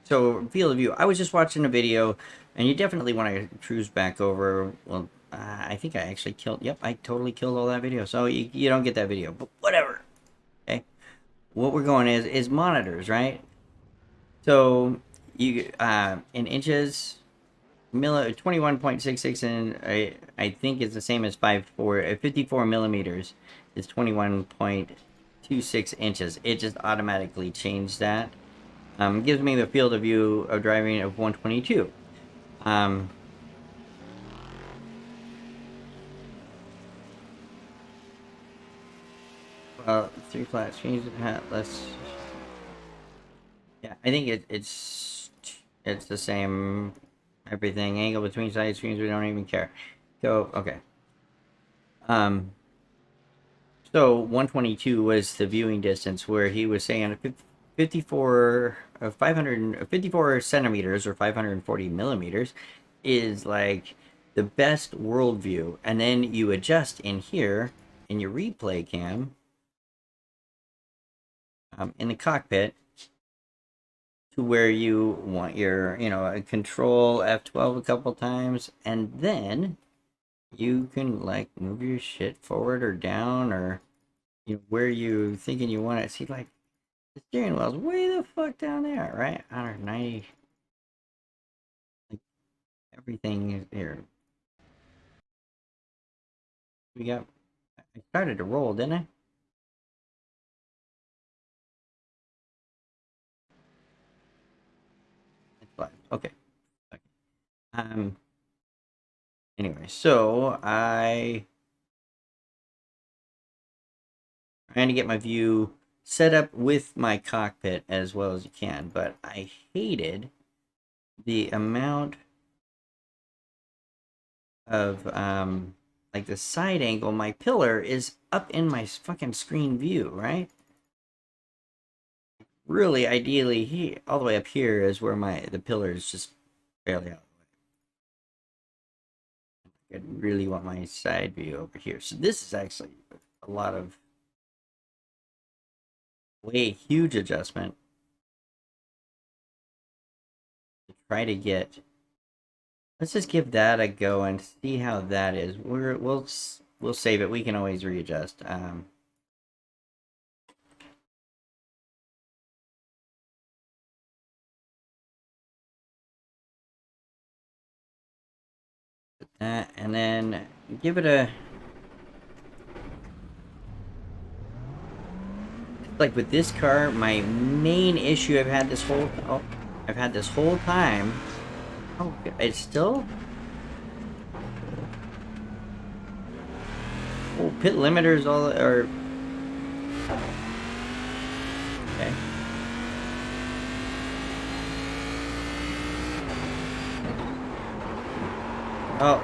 So field of view. I was just watching a video, and you definitely want to cruise back over. Well, I think I actually killed. Yep, I totally killed all that video. So you don't get that video, but whatever. Okay, what we're going is monitors, right? So you in inches, 21.66, and I think it's the same as 54 millimeters. Is 21.26 inches. It just automatically changed that. Gives me the field of view of driving of 122. Um, well, three flat screens. Let's. Yeah, I think it's the same. Everything angle between side screens. We don't even care. So okay. Um. So 122 was the viewing distance where he was saying 54 554 centimeters or 540 millimeters is like the best world view, and then you adjust in here in your replay cam in the cockpit to where you want your control F12 a couple times, and then you can like move your shit forward or down, or where you thinking you want it. See, like the steering wheel's way the fuck down there, right? 190. Like everything is here. We got. I started to roll, didn't I? It's flat. Okay. Okay. Um. Anyway, so I trying to get my view set up with my cockpit as well as you can, but I hated the amount of like the side angle. My pillar is up in my fucking screen view, right? Really, ideally, all the way up here is where the pillar is just barely out of the way. I really want my side view over here. So this is actually a lot of way huge adjustment to try to get. Let's just give that a go and see how that is. We'll save it. We can always readjust. That and then give it a. Like with this car, my main issue I've had this whole time. Oh, it's still. Oh, pit limiters all are. Okay. Oh,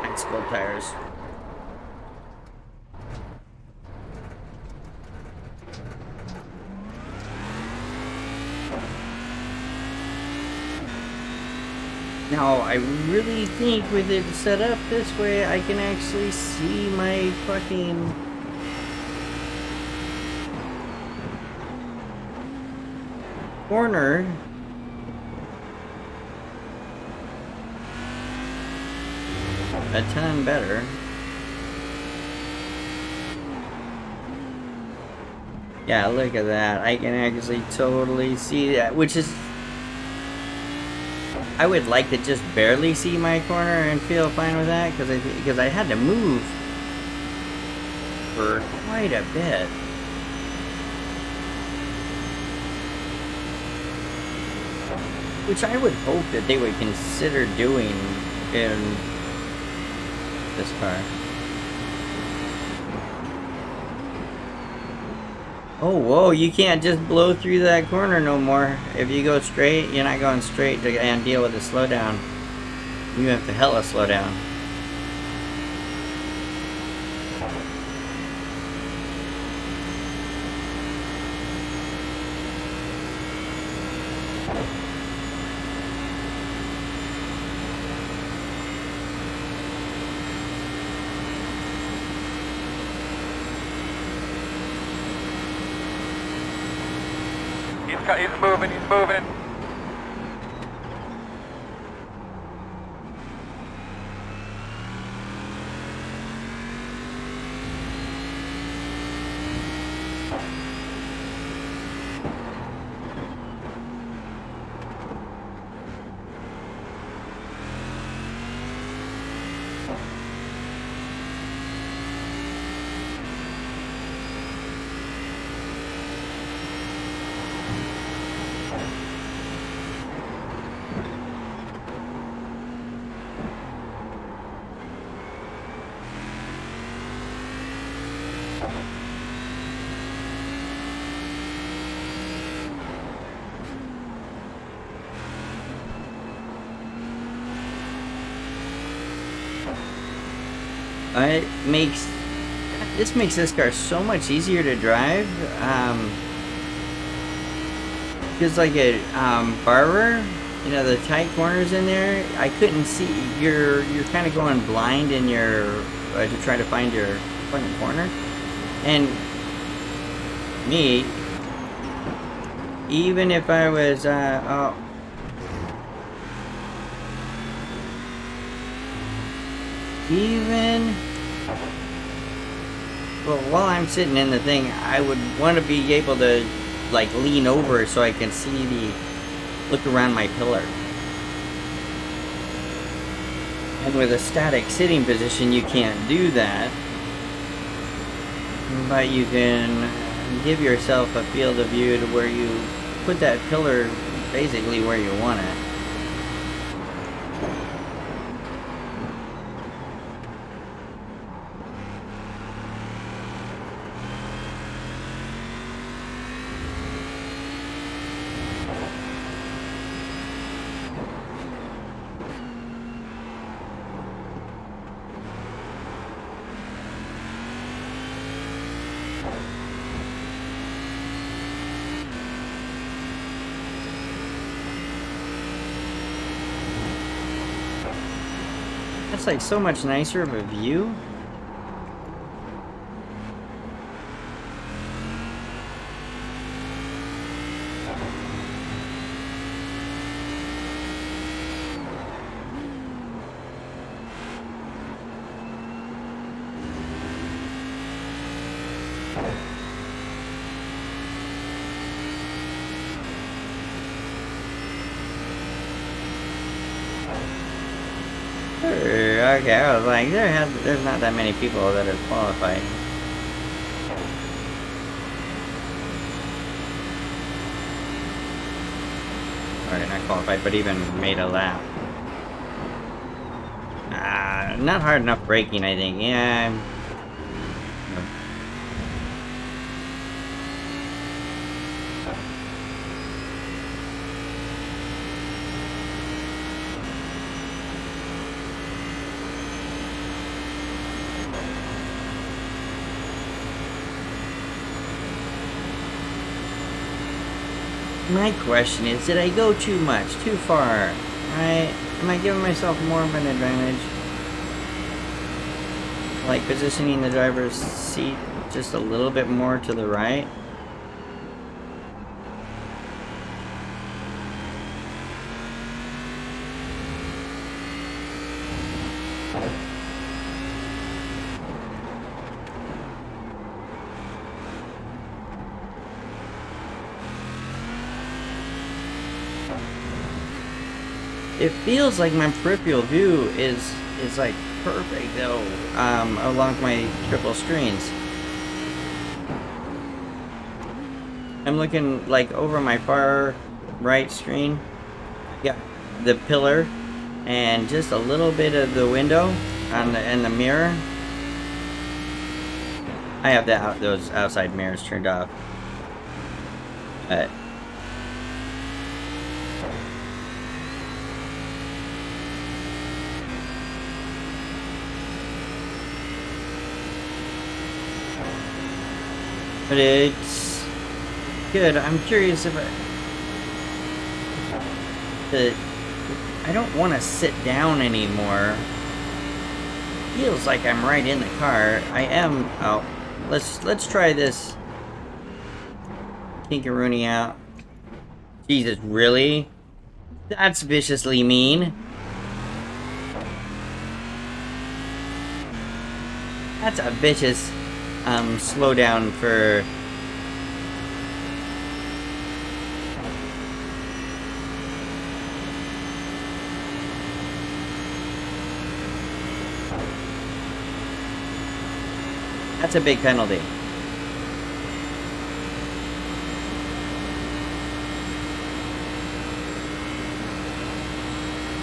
bicycle tires. Now, I really think with it set up this way, I can actually see my fucking corner. A ton better. Yeah, look at that. I can actually totally see that, which is... I would like to just barely see my corner and feel fine with that, because I had to move for quite a bit. Which I would hope that they would consider doing in this car. Oh, whoa, you can't just blow through that corner no more. If you go straight, you're not going straight and deal with the slowdown. You have to hella slow down. He's moving, he's moving. This makes this car so much easier to drive. Just like a barber, you know, the tight corners in there, I couldn't see. You're kind of going blind in your to try to find your fucking corner. And me, even if I was well, while I'm sitting in the thing, I would want to be able to like lean over so I can see look around my pillar. And with a static sitting position, you can't do that. But you can give yourself a field of view to where you put that pillar basically where you want it. That's like so much nicer of a view. Okay, I was like, there's not that many people that have qualified. Or not qualified, but even made a lap. Not hard enough braking, I think. Yeah. My question is, did I go too much, too far? Am I giving myself more of an advantage? Like positioning the driver's seat just a little bit more to the right? It feels like my peripheral view is like perfect though, along my triple screens. I'm looking like over my far right screen. Yeah, the pillar and just a little bit of the window and the mirror. I have those outside mirrors turned off. But it's good. I'm curious if I don't want to sit down anymore. Feels like I'm right in the car. I am. Oh, let's try this Kinkaroonie out. Jesus, really? That's viciously mean. That's a vicious slowdown for. That's a big penalty.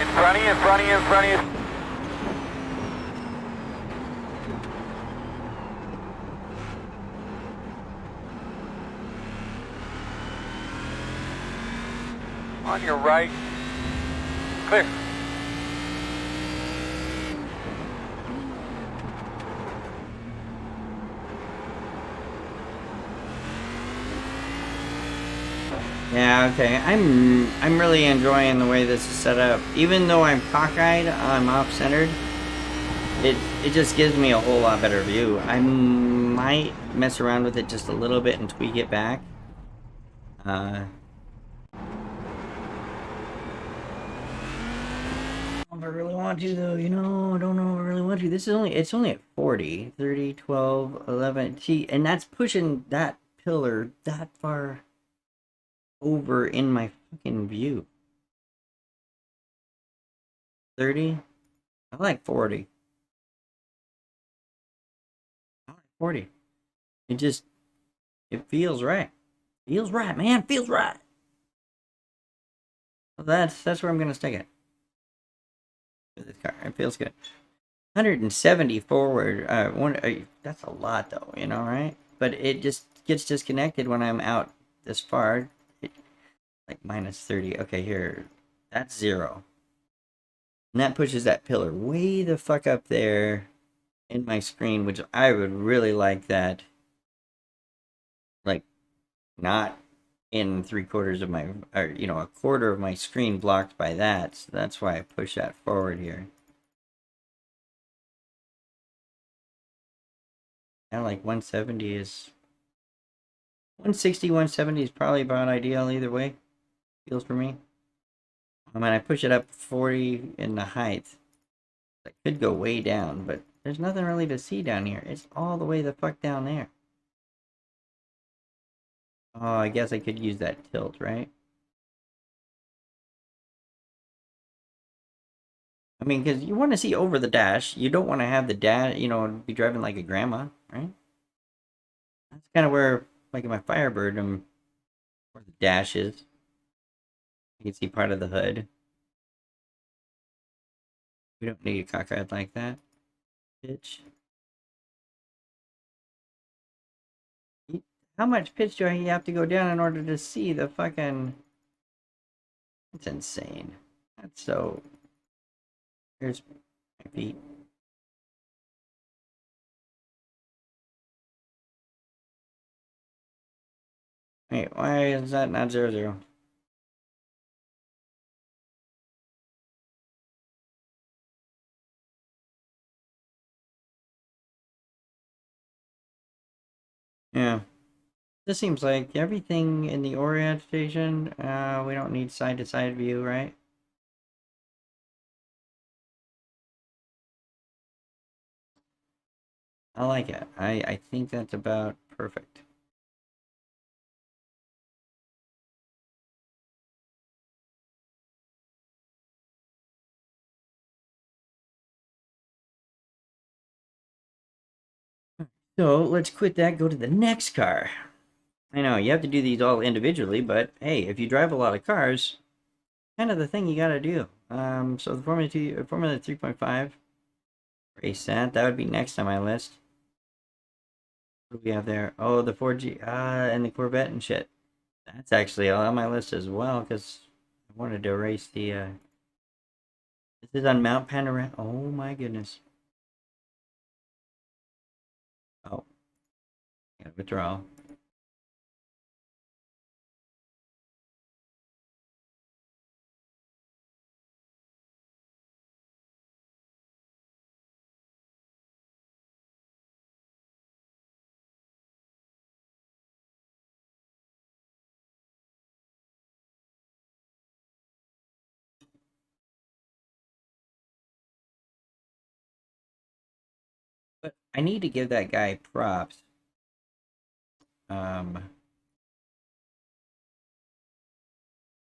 In front of you, in front of you, in front of you. On your right. Clear. Yeah, okay. I'm really enjoying the way this is set up. Even though I'm cockeyed, I'm off-centered. It just gives me a whole lot better view. I might mess around with it just a little bit and tweak it back. If I really want to, though, you know, I don't know if I really want to. It's only at 40, 30, 12, 11, and that's pushing that pillar that far over in my fucking view. 30? I like 40. I like 40. It just, it feels right. Feels right, man. Feels right. Well, that's where I'm gonna stick it. This car, it feels good. 170 forward. That's a lot, though. You know, right? But it just gets disconnected when I'm out this far. Like minus 30. Okay, here. That's 0. And that pushes that pillar way the fuck up there in my screen, which I would really like that. Like, not in 3/4 of my, or, you know, a quarter of my screen blocked by that. So that's why I push that forward here. And like 170 is 160, 170 is probably about ideal either way. Feels for me. I mean, I push it up 40 in the height. I could go way down, but there's nothing really to see down here. It's all the way the fuck down there. Oh, I guess I could use that tilt, right? I mean, because you want to see over the dash. You don't want to have the dash, you know, be driving like a grandma, right? That's kind of where, like in my Firebird, where the dash is. You can see part of the hood. We don't need a cockpit like that. Bitch. How much pitch do I have to go down in order to see the fucking... It's insane. That's so... Here's my feet. Wait, why is that not 0, 0? Yeah. This seems like everything in the orientation, we don't need side-to-side view, right? I like it. I think that's about perfect. So let's quit that, go to the next car. I know, you have to do these all individually, but hey, if you drive a lot of cars, kind of the thing you gotta do. So the Formula 2, Formula 3.5, race that would be next on my list. What do we have there? Oh, the 4G, and the Corvette and shit. That's actually on my list as well, because I wanted to race the, this is on Mount Panorama. Oh my goodness. Oh, gotta withdraw. But I need to give that guy props. Um.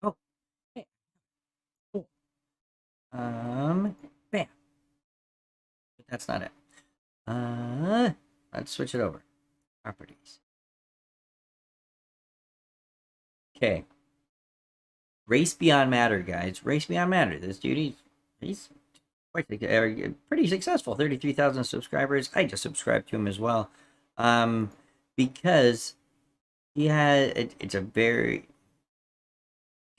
Oh. Hey, cool. Bam. But that's not it. Let's switch it over. Properties. Okay. Race Beyond Matter, guys. Race Beyond Matter. This dude, he's quite pretty successful. 33,000 subscribers. I just subscribed to him as well, because he had. It's a very.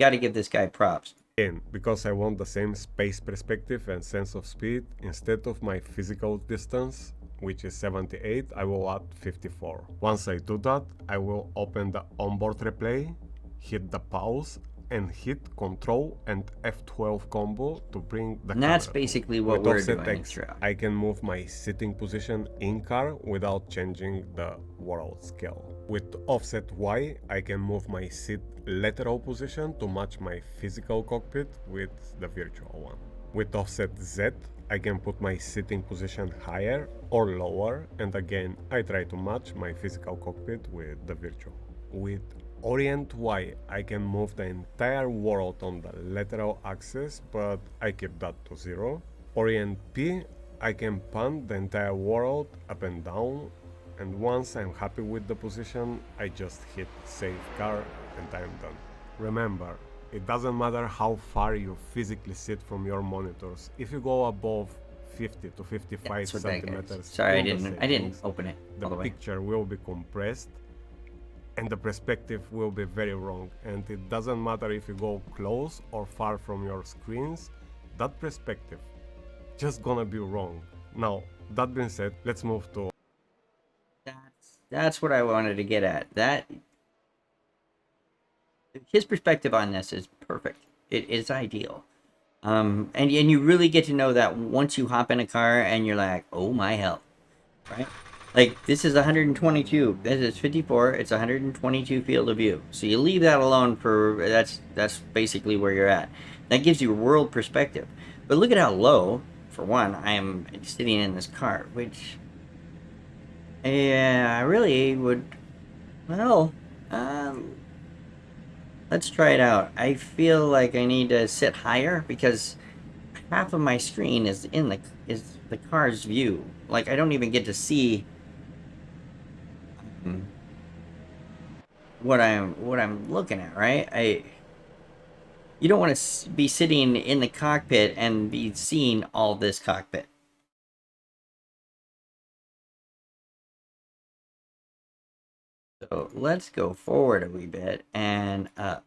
Got to give this guy props. Again, because I want the same space perspective and sense of speed, instead of my physical distance, which is 78, I will add 54. Once I do that, I will open the onboard replay, hit the pause, and hit Control and F12 combo to bring the And that's camera. basically what With we're offset doing. X, I can move my sitting position in car without changing the world scale. With offset Y, I can move my seat lateral position to match my physical cockpit with the virtual one. With offset Z, I can put my sitting position higher or lower, and again, I try to match my physical cockpit with the virtual. With Orient Y, I can move the entire world on the lateral axis, but I keep that to 0. Orient P, I can pan the entire world up and down, and once I'm happy with the position, I just hit save car and I'm done. Remember, it doesn't matter how far you physically sit from your monitors. If you go above 50 to 55 centimeters, sorry, I in the didn't settings, open it all the the way. picture will be compressed and the perspective will be very wrong, and it doesn't matter if you go close or far from your screens, that perspective just gonna be wrong. Now, that being said, let's move to That's what I wanted to get at. That his perspective on this is perfect. It is ideal. And you really get to know that once you hop in a car and you're like, oh my hell, right? Like this is 122. This is 54. It's 122 field of view. So you leave that alone for that's basically where you're at. That gives you world perspective. But look at how low, for one, I am sitting in this car, which I really would. Well, let's try it out. I feel like I need to sit higher because half of my screen is the car's view. Like I don't even get to see what I'm looking at, right? You don't want to be sitting in the cockpit and be seeing all this cockpit. So let's go forward a wee bit and up.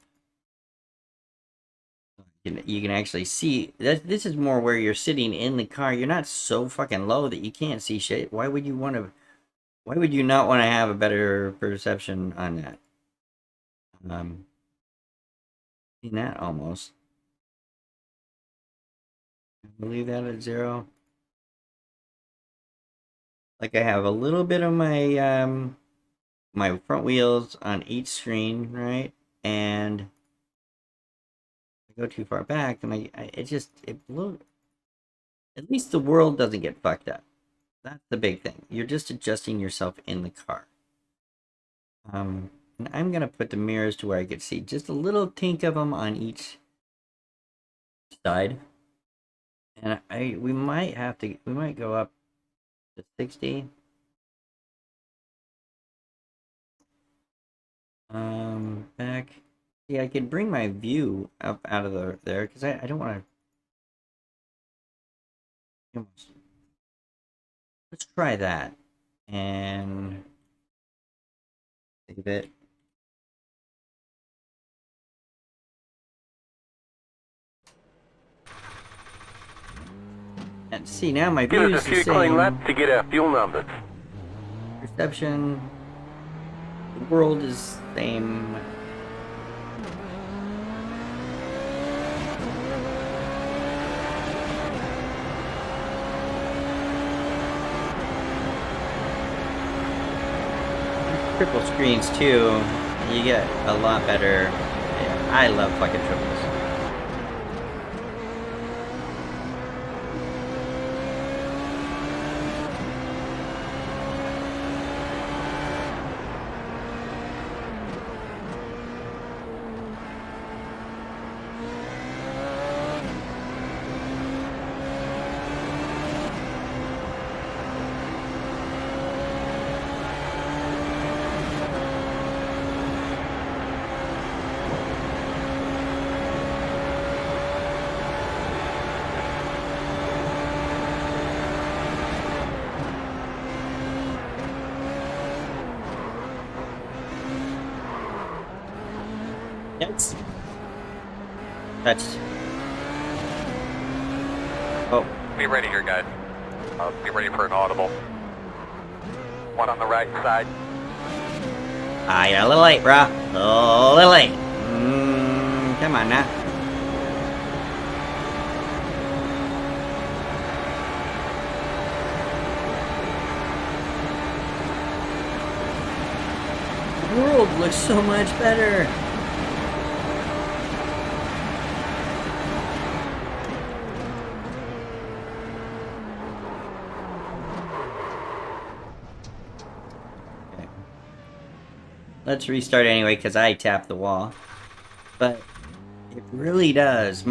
You can actually see that this is more where you're sitting in the car. You're not so fucking low that you can't see shit. Why would you not want to have a better perception on that? Seen that almost. I'll leave that at 0. Like I have a little bit of my my front wheels on each screen, right? And I go too far back, and it blew. At least the world doesn't get fucked up. That's the big thing. You're just adjusting yourself in the car. And I'm gonna put the mirrors to where I could see just a little tink of them on each side. And we might go up to 60. Back. Yeah, I could bring my view up out of there because I don't want to. Let's try that and save it. And see now my view Give is us a the few clean same. laps to get our fuel numbers. Perception. The world is the same. Triple screens too, you get a lot better. Yeah, I love fucking triples. Touched. Oh. Be ready here, guys. Be ready for an audible. One on the right side. Ah, you're a little late, bro. A little late. Come on now. The world looks so much better. Okay. Let's restart anyway, because I tapped the wall. But it really does.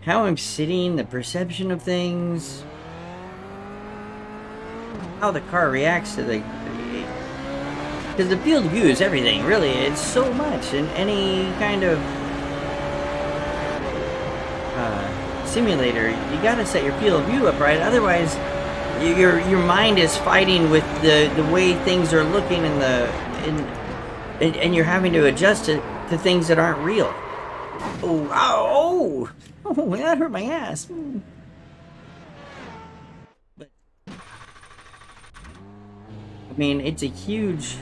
How I'm sitting, the perception of things, how the car reacts to the... Because the field of view is everything, really. It's so much. In any kind of simulator, you gotta set your field of view up right. Otherwise, your mind is fighting with the way things are looking and you're having to adjust to things that aren't real. Oh, that hurt my ass. But I mean, it's a huge...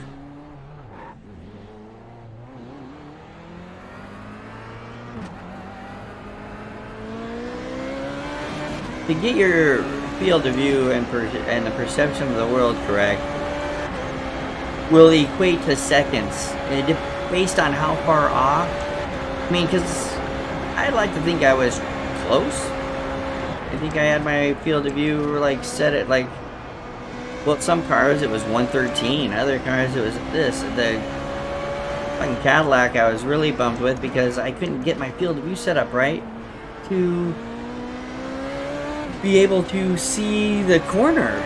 To get your field of view and the perception of the world correct will equate to seconds, based on how far off. I mean, because I'd like to think I was close. I think I had my field of view like set at like, well, some cars it was 113, other cars it was this. The fucking Cadillac I was really bummed with because I couldn't get my field of view set up right to be able to see the corner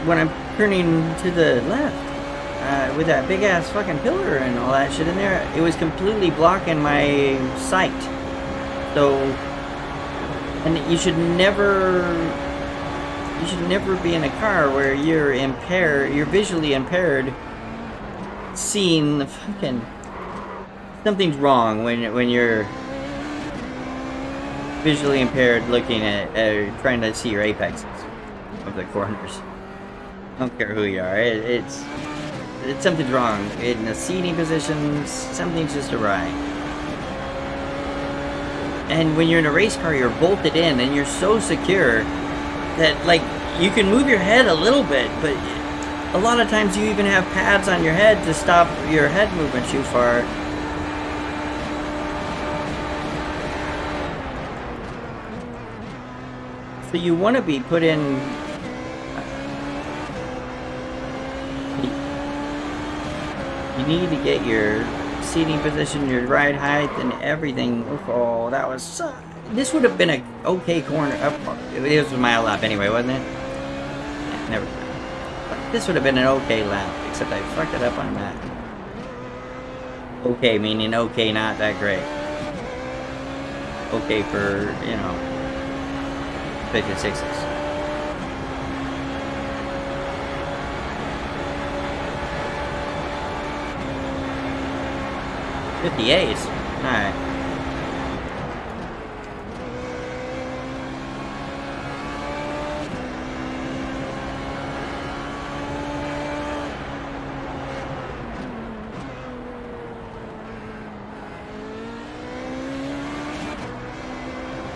when I'm turning to the left with that big ass fucking pillar and all that shit in there. It was completely blocking my sight. So, and you should never be in a car where you're visually impaired, seeing the fucking... Something's wrong when you're visually impaired looking at trying to see your apexes of the corners. I don't care who you are, it's something's wrong in the seating positions. Something's just awry. And when you're in a race car, you're bolted in and you're so secure that like you can move your head a little bit, but a lot of times you even have pads on your head to stop your head moving too far. So you want to be put in... You need to get your seating position, your ride height, and everything. Oh, that was... This would have been an okay corner. It was a mile lap anyway, wasn't it? Yeah, never mind. But this would have been an okay lap, except I fucked it up on that. Okay, meaning okay, not that great. Okay for, 56s. $58s. Alright.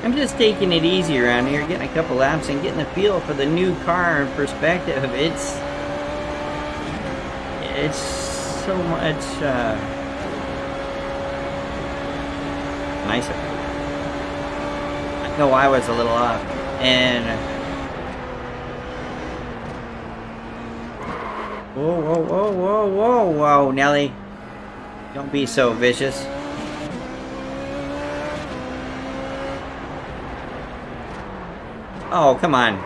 I'm just taking it easy around here, getting a couple laps and getting a feel for the new car and perspective. It's so much nicer. I know I was a little off, and whoa, Nelly, don't be so vicious. Oh, come on.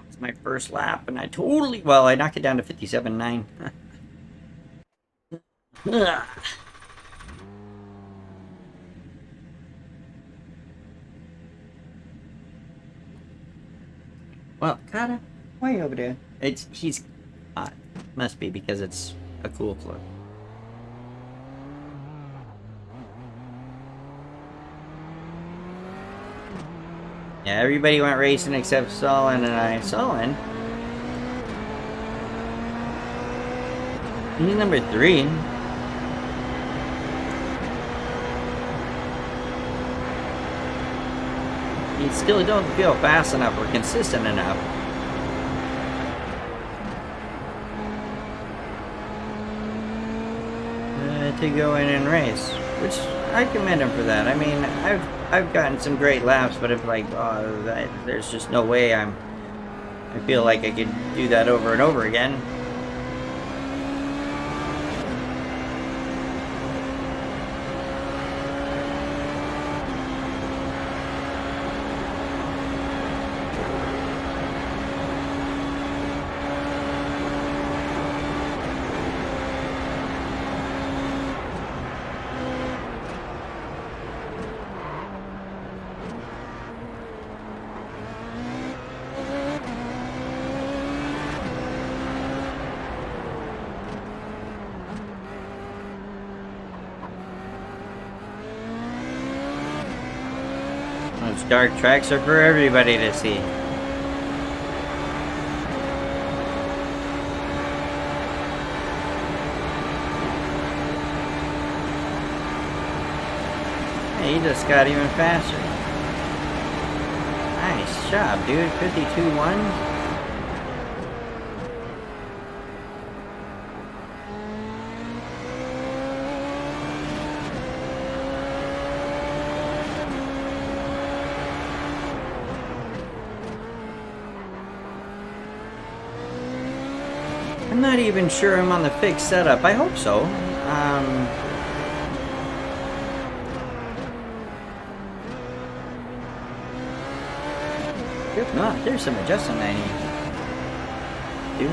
It's my first lap, and I knocked it down to 57.9. Well, Kata, why are you over there? She's hot. Must be because it's a cool float. Yeah, everybody went racing except Solon and I. Solon? He's number 3. You still don't feel fast enough or consistent enough. To go in and race, which I commend him for that. I mean, I've gotten some great laps, but if like, there's just no way I feel like I could do that over and over again. Those dark tracks are for everybody to see. Hey, he just got even faster. Nice job, dude. 52-1. I'm not even sure I'm on the fixed setup. I hope so. If not, there's some adjustment I need to do.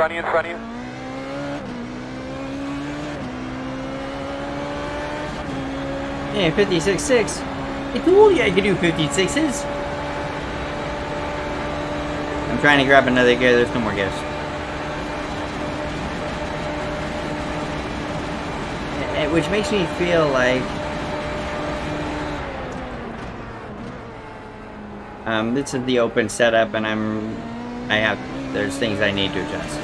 In front of you. Yeah, 56.6. I told you I could do 56s. I'm trying to grab another gear. There's no more gears. Which makes me feel like this is the open setup, and there's things I need to adjust.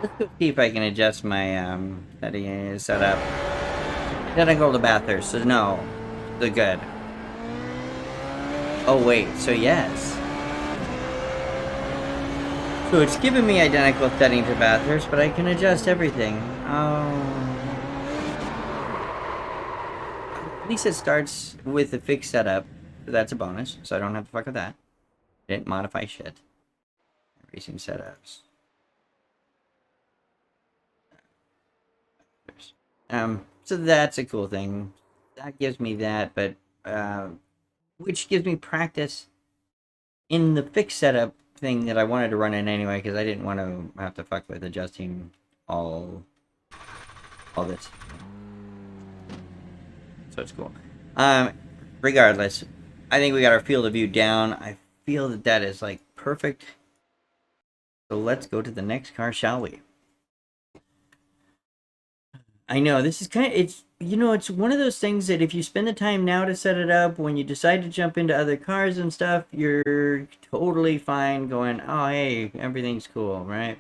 Let's go see if I can adjust my setting setup. Then I go to Bathurst, so no, they're good. Oh wait, so yes. So it's giving me identical setting to Bathurst, but I can adjust everything. Oh. At least it starts with the fixed setup. So that's a bonus, so I don't have to fuck with that. Didn't modify shit. Racing setups. So that's a cool thing. That gives me that, but which gives me practice in the fixed setup thing that I wanted to run in anyway, because I didn't want to have to fuck with adjusting all this. So it's cool. Regardless, I think we got our field of view down. I feel that that is like perfect. So let's go to the next car, shall we? I know this is it's it's one of those things that if you spend the time now to set it up, when you decide to jump into other cars and stuff, you're totally fine going, oh hey, everything's cool, right?